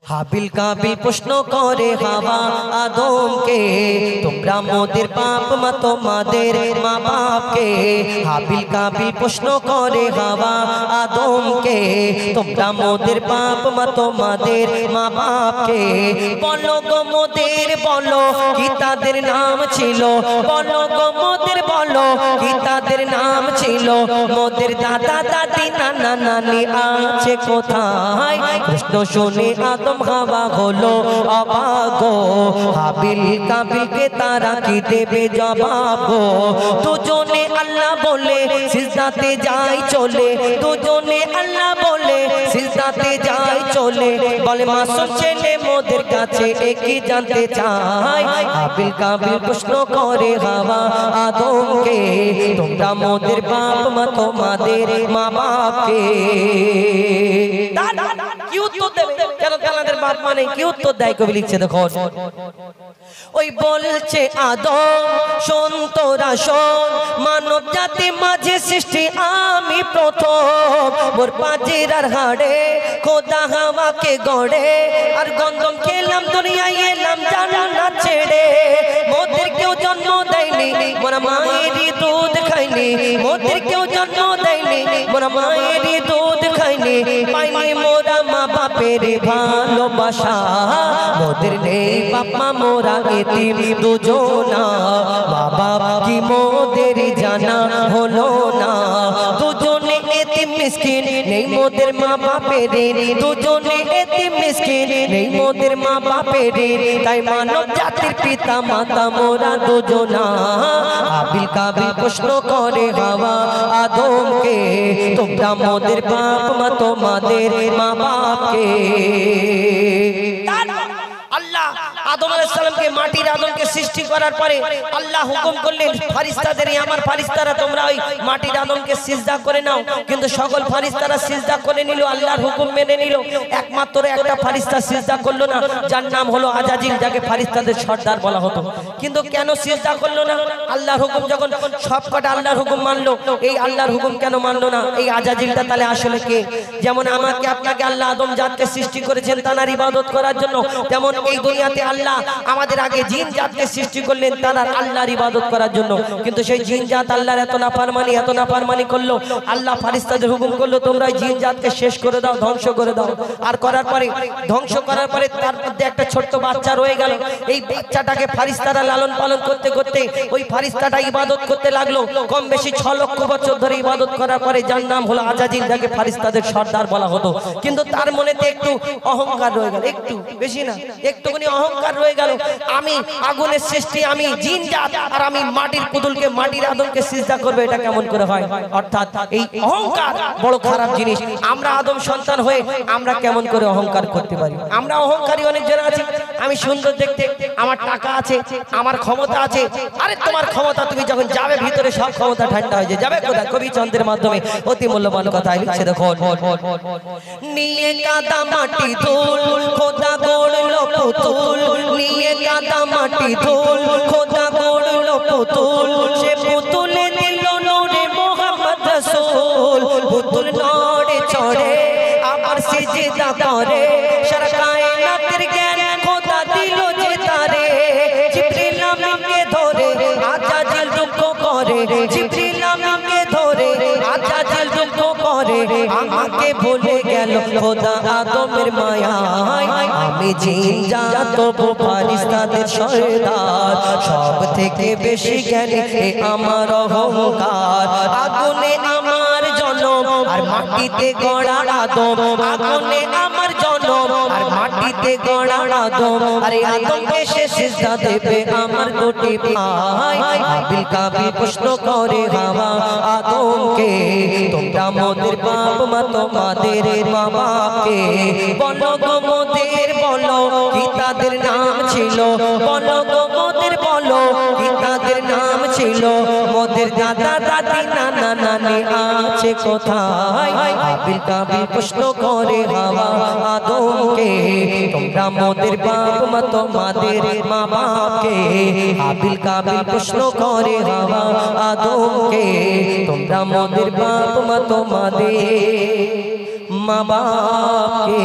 হাবিল কাবিল প্রশ্ন করে হাওয়া আদমকে, তোমরা মোদের বাপ মা তোমাদের মা বাপকে। হাবিল কাবিল প্রশ্ন করে হাওয়া আদমকে, তোমরা মোদের বাপ মা তোমাদের মা বাপকে। বলো গো মোদের বলো কি তাদের নাম ছিল, বলো গো মোদের বলো কি তাদের নাম ছিল। মোদের দাদা দাদি নানা নানি আছে কোথায়, প্রশ্ন শুনে আদম হাওয়া হলো অবাক গো। হাবিল কাবিলকে তারা কি দেবে জবাব গো। দুজনে আল্লাহ বলে সিজদাতে যায় চলে, দুজনে আল্লাহ বলে সিজদাতে যায় চলে। বলে মাসুম ছেলে মোদের কাছে একই জানতে চায়। হাবিল কাবিল প্রশ্ন করে হাওয়া আদমকে, তোমরা মোদের বাপ মা তোমাদের মা বাপকে। কি উত্তর দেবে? কেন তাদের বাপ মানে কি উত্তর দেয়? কবি লিখছে দেখো, ওই বলছে আদম শোন তোরা শোন, মানব জাতি মাঝে সৃষ্টি আমি প্রথম। মোর পাঁচের আর হাড়ে খোদা হাওয়াকে গড়ে, আর গন্ধম খেলাম দুনিয়ায় এলাম জান্নাত ছেড়ে। মোদের কেউ জন্ম দেয়নি মোরা মায়েরই দুধ খাইনি, মোদের কেউ জন্ম দেয়নি মোরা মায়েরই দুধ খাইনি। পাইনি মোরা মা বাপের ভালোবাসা, মোদের নেই বাপ মা মোরা এতিম দুজনা। মা বাপ কি মোদের জানা হলো না, দুজনে এতিম মিসকিন নেই মোদের মা বাপের। দুজনে এতিম মিসকিন নেই মোদের মা বাপের, তাই মানব জাতির পিতা মাতা মোরা দুজনা। হাবিল কাবিল প্রশ্ন করে হাওয়া আদমকে, তোমরা মোদের বাপ মা তোমাদের মা বাপকে। আল্লাহ আদম আলাইহিস সালামকে মাটির আদমকে সৃষ্টি করার পরে আল্লাহ হুকুম করলেন ফেরেশতাদের, আমার ফেরেশতারা তোমরা ওই মাটির আদমকে সিজদা করে নাও। কিন্তু সকল ফেরেশতারা সিজদা করে নিল, আল্লাহর হুকুম মেনে নিল। একমাত্র একটা ফেরেশতা সিজদা করলো না, যার নাম হলো আজাজিল, যাকে ফেরেশতাদের সর্দার বলা হতো। কিন্তু কেন সিজদা করলো না? আল্লাহর হুকুম যখন সবকটা আল্লাহর হুকুম মানলো, এই আল্লাহর হুকুম কেন মানলো না? এই আজাজিলটা তাহলে আসলে কে? যেমন আমাকে আপনাকে আল্লাহ আদম জাতকে সৃষ্টি করেছেন তার ইবাদত করার জন্য, তেমন এই দুনিয়াতে আল্লাহ আমাদের আগে জিন জাতকে সৃষ্টি করলেন তার আল্লাহর ইবাদত করার জন্য। কিন্তু সেই জিন জাত আল্লাহর এত নাফরমানি করলো, আল্লাহ ফেরেশতাদের হুকুম করলো তোমরা জিন জাতকে শেষ করে দাও, ধ্বংস করে দাও। আর করার পরে ধ্বংস করার পরে তার মধ্যে একটা ছোট্ট বাচ্চা রয়ে গেল। এই বাচ্চাটাকে ফেরেশতারা লালন পালন করতে করতে ওই ফেরেশতাটা ইবাদত করতে লাগলো। কম বেশি 6 লক্ষ বছর ধরে ইবাদত করার পরে যার নাম হলো আজাজিল, যাকে ফেরেশতাদের সর্দার বলা হতো। কিন্তু তার মনেতে একটু অহংকার রয়ে গেল, একটু বেশি না, একটুখানি অহংকার রয়ে গেল। আমি আগুনের সৃষ্টি, আমি জিন জাত, আর আমি মাটির পুতুলকে মাটির আদমকে সিজদা করবে, এটা কেমন করে হয়? অর্থাৎ এই অহংকার বড় খারাপ জিনিস। আমরা আদম সন্তান হয়ে আমরা কেমন করে অহংকার করতে পারি? আমরা অহংকারী অনেক জন আছি। আমি সুন্দর দেখতে, আমার টাকা আছে, আমার ক্ষমতা আছে। আরে তোমার ক্ষমতা, তুমি যখন যাবে ভিতরে সব ক্ষমতা ঠান্ডা হয়ে যাবে কোথায়? কবি চন্দ্রের মাধ্যমে অতি মূল্যবান কথা লিখছে দেখো, নিয়ে কাদা মাটি ধুল খোদা গড়লো পুতুল, নিয়ে কাদা মাটি ধুল খোদা গড়লো পুতুল। সে পুতুলে দিল নূরে মোহাম্মদ রাসূল, পুতুল নড়ে চড়ে আবার সিজদা করে। সারা কায়নাতের জ্ঞান খোদা দিল যে তারে, জিবরিল আমিনকে ধরে আজাজিল দুঃখ করে, জিবরিল আমিনকে ধরে আজাজিল দুঃখ করে। আমাকে ভুলে গেল খোদা আদমের মায়ায়, আমি জিন জাত তবু ফেরেশতাদের সর্দার। সব থেকে বেশি জ্ঞানী আমার অহংকার, আগুনে আমার জন্ম আর মাটিতে গড়া আদম, আগুনে আমার জন্ম আর মাটিতে গড়া আদম। আরে আদমকে সে সিজদা দেবে আমার দুটি ভাই। হাবিল কাবিল প্রশ্ন করে হাওয়া আদমকে, তোমরা মোদের বাপ মা তোমাদের মা বাপকে। বলো গো মোদের বলো কি তাদের নাম ছিল, বলো গো মোদের বলো কি তাদের নাম ছিল। মোদের দাদা দাদি নানা নানি আছে কোথায়? হাবিল কাবিল প্রশ্ন করে হাওয়া আদমকে, তোমরা মোদের বাপ মা তোমাদের মা বাপকে। হাবিল কাবিল প্রশ্ন করে হাওয়া আদমকে, তোমরা মোদের বাপ মা তোমাদের মা বাপকে।